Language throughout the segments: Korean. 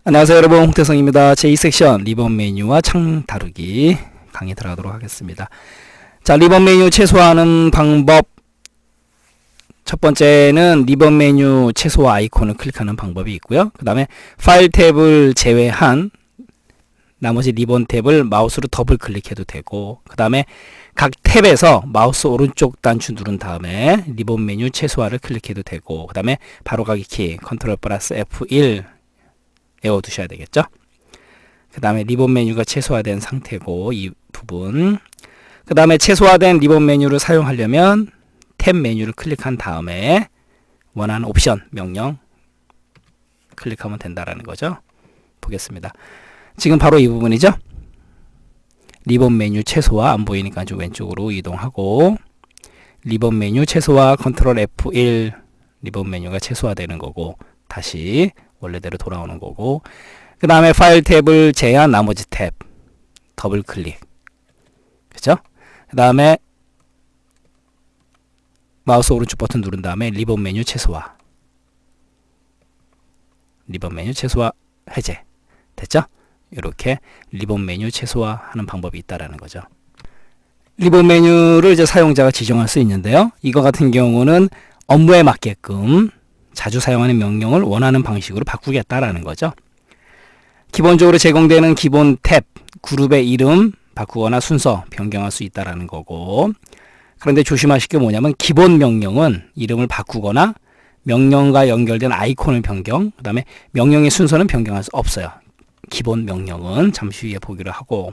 안녕하세요 여러분, 홍태성입니다. 제2섹션 리본 메뉴와 창 다루기 강의 들어가도록 하겠습니다. 자, 리본 메뉴 최소화하는 방법. 첫 번째는 리본 메뉴 최소화 아이콘을 클릭하는 방법이 있고요. 그 다음에 파일 탭을 제외한 나머지 리본 탭을 마우스로 더블 클릭해도 되고, 그 다음에 각 탭에서 마우스 오른쪽 단추 누른 다음에 리본 메뉴 최소화를 클릭해도 되고, 그 다음에 바로가기 키 컨트롤 플러스 F1 외워두셔야 되겠죠. 그 다음에 리본 메뉴가 최소화된 상태고, 이 부분. 그 다음에 최소화된 리본 메뉴를 사용하려면 탭 메뉴를 클릭한 다음에 원하는 옵션 명령 클릭하면 된다라는 거죠. 보겠습니다. 지금 바로 이 부분이죠. 리본 메뉴 최소화, 안 보이니까 좀 왼쪽으로 이동하고, 리본 메뉴 최소화 컨트롤 F1 리본 메뉴가 최소화되는 거고, 다시 원래대로 돌아오는 거고, 그 다음에 파일 탭을 제외한 나머지 탭 더블 클릭, 그죠? 그 다음에 마우스 오른쪽 버튼 누른 다음에 리본 메뉴 최소화, 리본 메뉴 최소화 해제 됐죠? 이렇게 리본 메뉴 최소화하는 방법이 있다라는 거죠. 리본 메뉴를 이제 사용자가 지정할 수 있는데요. 이거 같은 경우는 업무에 맞게끔 자주 사용하는 명령을 원하는 방식으로 바꾸겠다라는 거죠. 기본적으로 제공되는 기본 탭, 그룹의 이름 바꾸거나 순서 변경할 수 있다라는 거고, 그런데 조심하실 게 뭐냐면 기본 명령은 이름을 바꾸거나 명령과 연결된 아이콘을 변경, 그 다음에 명령의 순서는 변경할 수 없어요. 기본 명령은 잠시 후에 보기로 하고,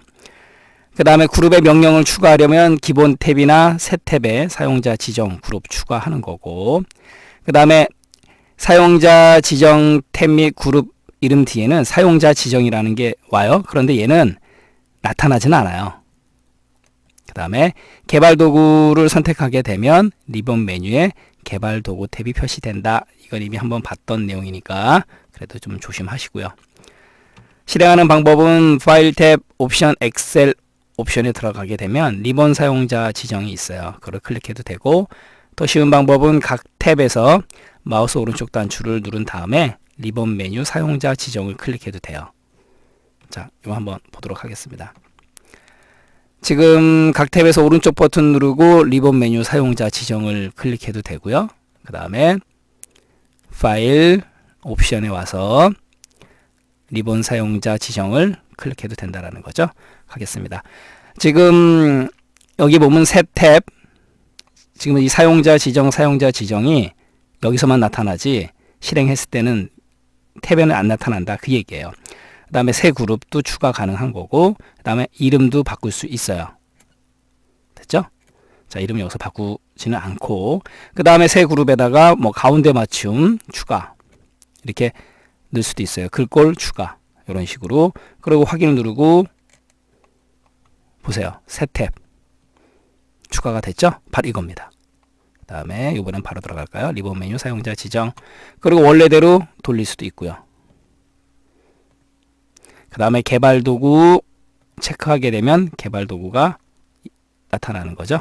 그 다음에 그룹의 명령을 추가하려면 기본 탭이나 새 탭에 사용자 지정 그룹 추가하는 거고, 그 다음에 사용자 지정 탭 및 그룹 이름 뒤에는 사용자 지정이라는 게 와요. 그런데 얘는 나타나지는 않아요. 그 다음에 개발 도구를 선택하게 되면 리본 메뉴에 개발 도구 탭이 표시된다. 이건 이미 한번 봤던 내용이니까 그래도 좀 조심하시고요. 실행하는 방법은 파일 탭 옵션 엑셀 옵션에 들어가게 되면 리본 사용자 지정이 있어요. 그걸 클릭해도 되고, 더 쉬운 방법은 각 탭에서 마우스 오른쪽 단추를 누른 다음에 리본 메뉴 사용자 지정을 클릭해도 돼요. 자, 이거 한번 보도록 하겠습니다. 지금 각 탭에서 오른쪽 버튼 누르고 리본 메뉴 사용자 지정을 클릭해도 되고요. 그 다음에 파일 옵션에 와서 리본 사용자 지정을 클릭해도 된다라는 거죠. 하겠습니다. 지금 여기 보면 새 탭, 지금 이 사용자 지정이 여기서만 나타나지 실행했을 때는 탭에는 안 나타난다, 그 얘기예요. 그 다음에 새 그룹도 추가 가능한 거고, 그 다음에 이름도 바꿀 수 있어요. 됐죠? 자, 이름 여기서 바꾸지는 않고, 그 다음에 새 그룹에다가 뭐 가운데 맞춤 추가 이렇게 넣을 수도 있어요. 글꼴 추가 이런 식으로. 그리고 확인을 누르고 보세요. 새 탭 추가가 됐죠? 바로 이겁니다. 그 다음에 이번엔 바로 들어갈까요? 리본 메뉴 사용자 지정. 그리고 원래대로 돌릴 수도 있고요. 그 다음에 개발 도구 체크하게 되면 개발 도구가 나타나는 거죠.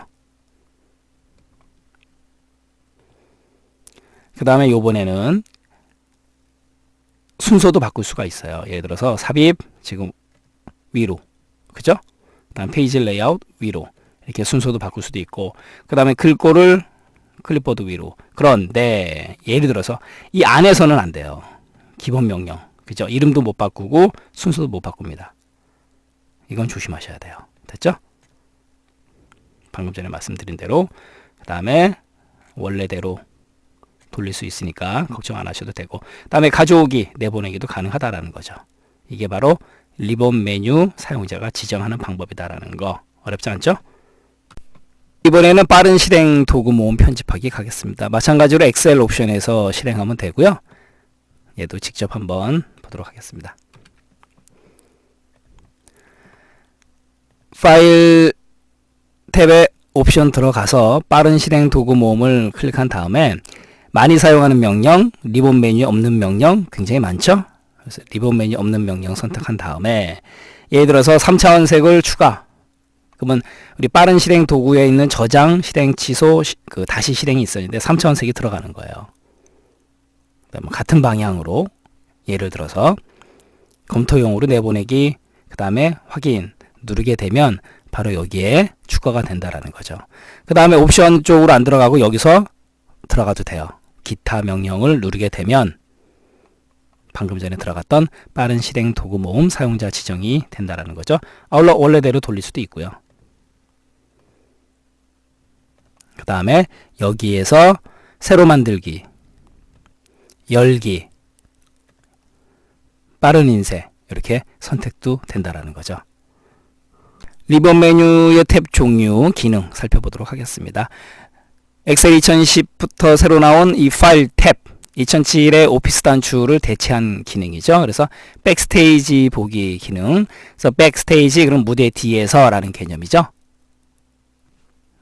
그 다음에 요번에는 순서도 바꿀 수가 있어요. 예를 들어서 삽입 지금 위로, 그죠? 그 다음 페이지 레이아웃 위로, 이렇게 순서도 바꿀 수도 있고, 그 다음에 글꼴을 클립보드 위로. 그런데 예를 들어서 이 안에서는 안 돼요. 기본 명령, 그죠? 이름도 못 바꾸고 순서도 못 바꿉니다. 이건 조심하셔야 돼요. 됐죠? 방금 전에 말씀드린 대로. 그 다음에 원래대로 돌릴 수 있으니까 걱정 안 하셔도 되고, 그 다음에 가져오기, 내보내기도 가능하다라는 거죠. 이게 바로 리본 메뉴 사용자가 지정하는 방법이다라는 거. 어렵지 않죠? 이번에는 빠른 실행 도구 모음 편집하기 가겠습니다. 마찬가지로 엑셀 옵션에서 실행하면 되고요. 얘도 직접 한번 보도록 하겠습니다. 파일 탭에 옵션 들어가서 빠른 실행 도구 모음을 클릭한 다음에 많이 사용하는 명령, 리본 메뉴에 없는 명령 굉장히 많죠? 그래서 리본 메뉴 없는 명령 선택한 다음에 예를 들어서 3차원색을 추가. 그러면 우리 빠른 실행 도구에 있는 저장, 실행 취소, 다시 실행이 있었는데 3차원색이 들어가는 거예요. 같은 방향으로 예를 들어서 검토용으로 내보내기, 그 다음에 확인 누르게 되면 바로 여기에 추가가 된다라는 거죠. 그 다음에 옵션 쪽으로 안 들어가고 여기서 들어가도 돼요. 기타 명령을 누르게 되면 방금 전에 들어갔던 빠른 실행 도구 모음 사용자 지정이 된다라는 거죠. 아울러 원래대로 돌릴 수도 있고요. 그 다음에 여기에서 새로 만들기, 열기, 빠른 인쇄 이렇게 선택도 된다라는 거죠. 리본 메뉴의 탭 종류, 기능 살펴보도록 하겠습니다. 엑셀 2010부터 새로 나온 이 파일 탭, 2007의 오피스 단추를 대체한 기능이죠. 그래서 백스테이지 보기 기능. 그래서 백스테이지 그럼 무대 뒤에서 라는 개념이죠.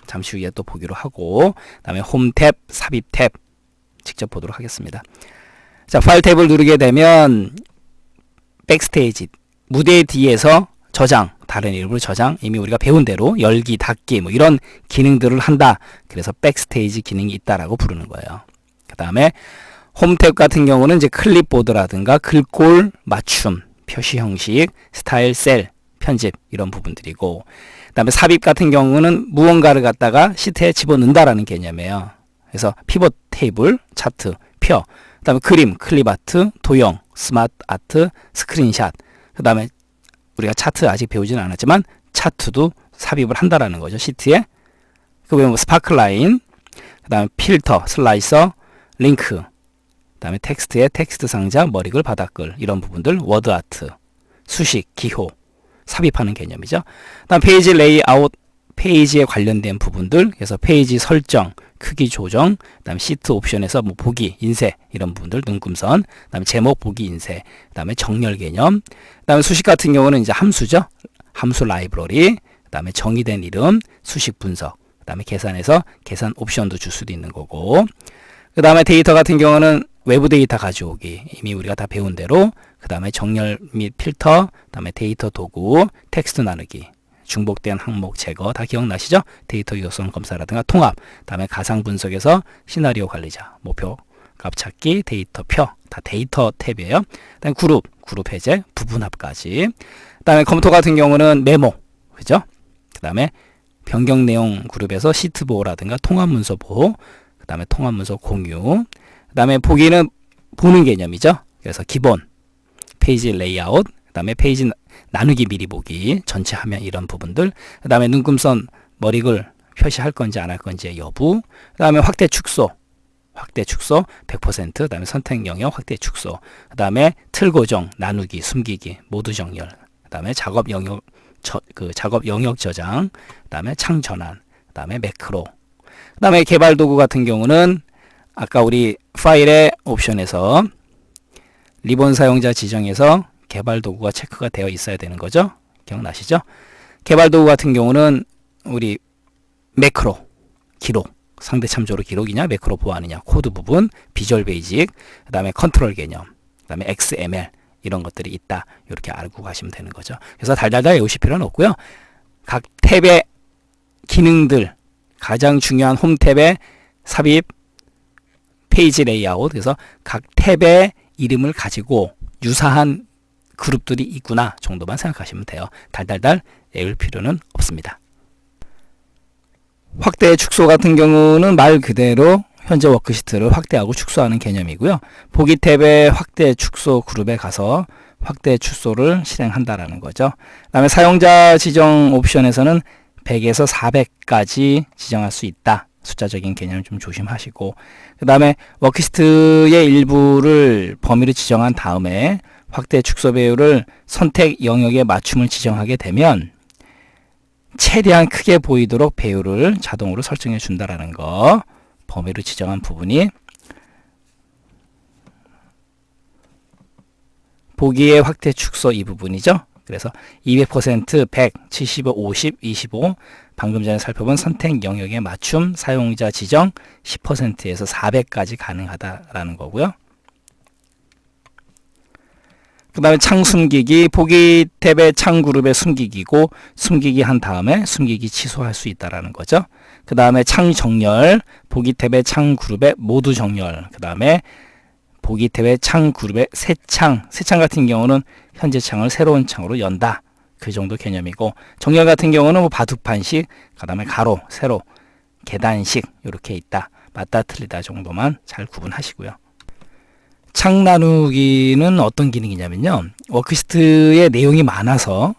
잠시 후에 또 보기로 하고, 그 다음에 홈 탭, 삽입 탭 직접 보도록 하겠습니다. 자, 파일 탭을 누르게 되면 백스테이지, 무대 뒤에서 저장, 다른 이름으로 저장, 이미 우리가 배운 대로 열기, 닫기 뭐 이런 기능들을 한다. 그래서 백스테이지 기능이 있다라고 부르는 거예요. 그 다음에 홈 탭 같은 경우는 이제 클립보드라든가 글꼴 맞춤, 표시 형식, 스타일 셀, 편집 이런 부분들이고, 그 다음에 삽입 같은 경우는 무언가를 갖다가 시트에 집어넣는다라는 개념이에요. 그래서 피벗 테이블, 차트, 표, 그 다음에 그림, 클립 아트, 도형, 스마트 아트, 스크린샷, 그 다음에 우리가 차트 아직 배우지는 않았지만 차트도 삽입을 한다라는 거죠. 시트에. 그 외에 뭐 스파클라인, 그 다음에 필터, 슬라이서, 링크, 그 다음에 텍스트에 텍스트 상자, 머리글, 바닥글 이런 부분들, 워드 아트, 수식, 기호 삽입하는 개념이죠. 그 다음 페이지 레이아웃, 페이지에 관련된 부분들, 그래서 페이지 설정, 크기 조정, 그 다음에 시트 옵션에서 뭐 보기, 인쇄 이런 부분들, 눈금선, 그 다음에 제목 보기 인쇄, 그 다음에 정렬 개념, 그 다음에 수식 같은 경우는 이제 함수죠. 함수 라이브러리, 그 다음에 정의된 이름, 수식 분석, 그 다음에 계산해서 계산 옵션도 줄 수도 있는 거고, 그 다음에 데이터 같은 경우는 외부 데이터 가져오기, 이미 우리가 다 배운 대로, 그 다음에 정렬 및 필터, 그 다음에 데이터 도구, 텍스트 나누기, 중복된 항목 제거 다 기억나시죠? 데이터 유효성 검사라든가 통합, 다음에 가상 분석에서 시나리오 관리자, 목표 값 찾기, 데이터 표, 다 데이터 탭이에요. 그다음에 그룹 해제, 부분합까지. 그다음에 컴퓨터 같은 경우는 메모, 그죠? 그다음에 변경 내용 그룹에서 시트 보호라든가 통합 문서 보호, 그다음에 통합 문서 공유. 그다음에 보기는 보는 개념이죠. 그래서 기본 페이지 레이아웃, 그다음에 페이지 나누기 미리 보기, 전체 화면 이런 부분들, 그 다음에 눈금선 머리글 표시할 건지 안 할 건지의 여부, 그 다음에 확대 축소 100%, 그 다음에 선택 영역 확대 축소, 그 다음에 틀 고정, 나누기, 숨기기, 모두 정렬, 그 다음에 작업 영역 저장, 그 다음에 창 전환, 그 다음에 매크로, 그 다음에 개발 도구 같은 경우는 아까 우리 파일의 옵션에서 리본 사용자 지정에서 개발 도구가 체크가 되어 있어야 되는 거죠. 기억나시죠? 개발 도구 같은 경우는 우리 매크로, 기록, 상대 참조로 기록이냐, 매크로 보완이냐, 코드 부분, 비주얼 베이직, 그 다음에 컨트롤 개념, 그 다음에 XML 이런 것들이 있다. 이렇게 알고 가시면 되는 거죠. 그래서 달달달 외우실 필요는 없고요. 각 탭의 기능들, 가장 중요한 홈 탭의 삽입, 페이지 레이아웃, 그래서 각 탭의 이름을 가지고 유사한 그룹들이 있구나 정도만 생각하시면 돼요. 달달달 외울 필요는 없습니다. 확대 축소 같은 경우는 말 그대로 현재 워크시트를 확대하고 축소하는 개념이고요. 보기 탭의 확대 축소 그룹에 가서 확대 축소를 실행한다라는 거죠. 그 다음에 사용자 지정 옵션에서는 100에서 400까지 지정할 수 있다. 숫자적인 개념 좀 조심하시고, 그 다음에 워크시트의 일부를 범위를 지정한 다음에 확대 축소 배율을 선택 영역에 맞춤을 지정하게 되면 최대한 크게 보이도록 배율을 자동으로 설정해 준다라는 거, 범위를 지정한 부분이 보기의 확대 축소 이 부분이죠. 그래서 200%, 100, 75, 50, 25, 방금 전에 살펴본 선택 영역에 맞춤 사용자 지정 10%에서 400까지 가능하다라는 거고요. 그 다음에 창 숨기기, 보기 탭의 창 그룹에 숨기기고, 숨기기 한 다음에 숨기기 취소할 수 있다라는 거죠. 그 다음에 창 정렬, 보기 탭의 창 그룹에 모두 정렬, 그 다음에 보기 탭의 창 그룹의 새 창 같은 경우는 현재 창을 새로운 창으로 연다. 그 정도 개념이고, 정렬 같은 경우는 뭐 바둑판식, 그 다음에 가로, 세로, 계단식 이렇게 있다. 맞다 틀리다 정도만 잘 구분하시고요. 창 나누기는 어떤 기능이냐면요, 워크시트의 내용이 많아서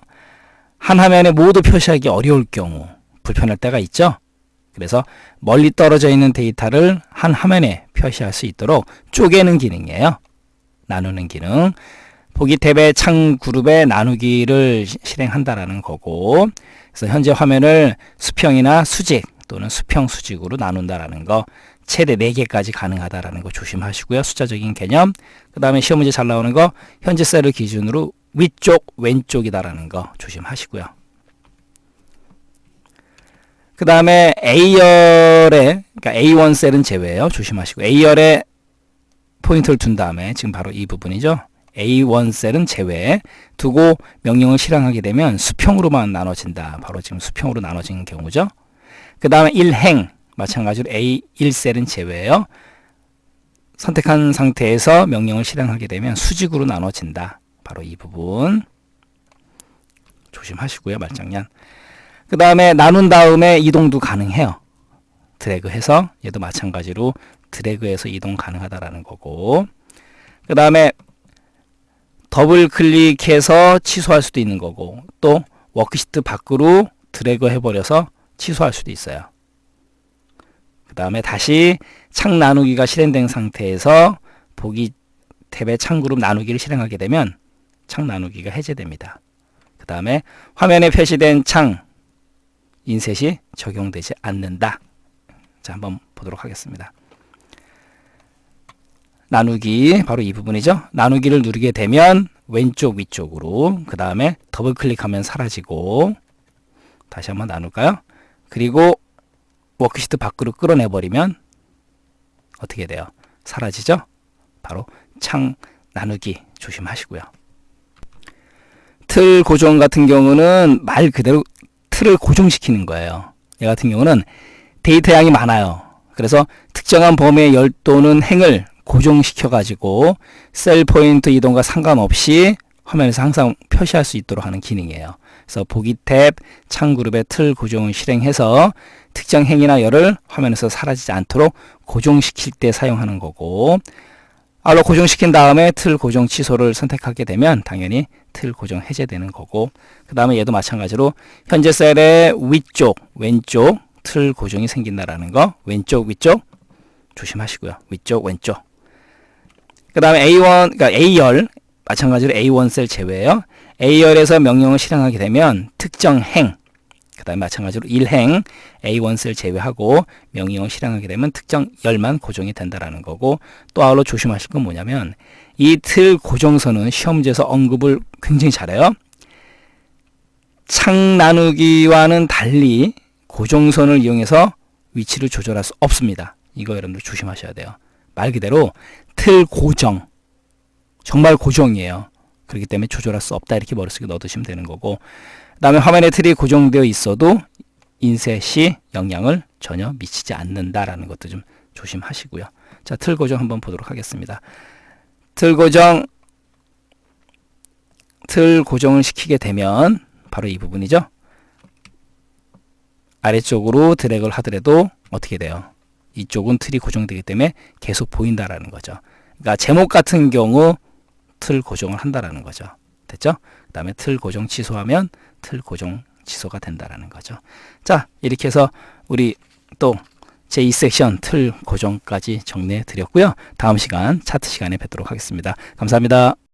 한 화면에 모두 표시하기 어려울 경우 불편할 때가 있죠. 그래서 멀리 떨어져 있는 데이터를 한 화면에 표시할 수 있도록 쪼개는 기능이에요. 나누는 기능. 보기 탭의 창 그룹의 나누기를 실행한다라는 거고, 그래서 현재 화면을 수평이나 수직 또는 수평 수직으로 나눈다라는 거, 최대 4개까지 가능하다라는 거 조심하시고요. 숫자적인 개념. 그 다음에 시험 문제 잘 나오는 거, 현재 셀을 기준으로 위쪽, 왼쪽이다라는 거 조심하시고요. 그 다음에 A열에, 그러니까 A1 셀은 제외예요. 조심하시고, A열에 포인트를 둔 다음에 지금 바로 이 부분이죠. A1 셀은 제외 두고 명령을 실행하게 되면 수평으로만 나눠진다. 바로 지금 수평으로 나눠지는 경우죠. 그 다음에 1행 마찬가지로 A1 셀은 제외예요. 선택한 상태에서 명령을 실행하게 되면 수직으로 나눠진다. 바로 이 부분 조심하시고요. 말장난. 그 다음에 나눈 다음에 이동도 가능해요. 드래그해서 얘도 마찬가지로 드래그해서 이동 가능하다라는 거고, 그 다음에 더블 클릭해서 취소할 수도 있는 거고, 또 워크시트 밖으로 드래그 해버려서 취소할 수도 있어요. 그 다음에 다시 창 나누기가 실행된 상태에서 보기 탭의 창 그룹 나누기를 실행하게 되면 창 나누기가 해제됩니다. 그 다음에 화면에 표시된 창 인셋이 적용되지 않는다. 자, 한번 보도록 하겠습니다. 나누기 바로 이 부분이죠. 나누기를 누르게 되면 왼쪽 위쪽으로, 그 다음에 더블 클릭하면 사라지고, 다시 한번 나눌까요? 그리고 워크시트 밖으로 끌어내버리면 어떻게 돼요? 사라지죠? 바로 창 나누기 조심하시고요. 틀 고정 같은 경우는 말 그대로 틀을 고정시키는 거예요. 얘 같은 경우는 데이터 양이 많아요. 그래서 특정한 범위의 열 또는 행을 고정시켜 가지고 셀 포인트 이동과 상관없이 화면에서 항상 표시할 수 있도록 하는 기능이에요. 그래서 보기 탭 창 그룹의 틀 고정을 실행해서 특정 행이나 열을 화면에서 사라지지 않도록 고정시킬 때 사용하는 거고, 알로 고정시킨 다음에 틀 고정 취소를 선택하게 되면 당연히 틀 고정 해제되는 거고, 그 다음에 얘도 마찬가지로 현재 셀의 위쪽, 왼쪽 틀 고정이 생긴다라는 거, 왼쪽, 위쪽 조심하시고요. 위쪽, 왼쪽. 그 다음에 A1, 그러니까 A열, 마찬가지로 A1 셀 제외예요. A열에서 명령을 실행하게 되면 특정 행, 그 다음에 마찬가지로 1행, A1 셀 제외하고 명령을 실행하게 되면 특정 열만 고정이 된다라는 거고, 또 아울러 조심하실 건 뭐냐면 이 틀 고정선은 시험 문제에서 언급을 굉장히 잘해요. 창 나누기와는 달리 고정선을 이용해서 위치를 조절할 수 없습니다. 이거 여러분들 조심하셔야 돼요. 말 그대로 틀 고정, 정말 고정이에요. 그렇기 때문에 조절할 수 없다, 이렇게 머릿속에 넣어두시면 되는 거고, 그 다음에 화면에 틀이 고정되어 있어도 인셋이 영향을 전혀 미치지 않는다라는 것도 좀 조심하시고요. 자, 틀 고정 한번 보도록 하겠습니다. 틀 고정을 시키게 되면 바로 이 부분이죠. 아래쪽으로 드래그를 하더라도 어떻게 돼요? 이쪽은 틀이 고정되기 때문에 계속 보인다라는 거죠. 그러니까 제목 같은 경우 틀 고정을 한다라는 거죠. 됐죠? 그 다음에 틀 고정 취소하면 틀 고정 취소가 된다라는 거죠. 자, 이렇게 해서 우리 또 제2섹션 틀 고정까지 정리해 드렸고요. 다음 시간 차트 시간에 뵙도록 하겠습니다. 감사합니다.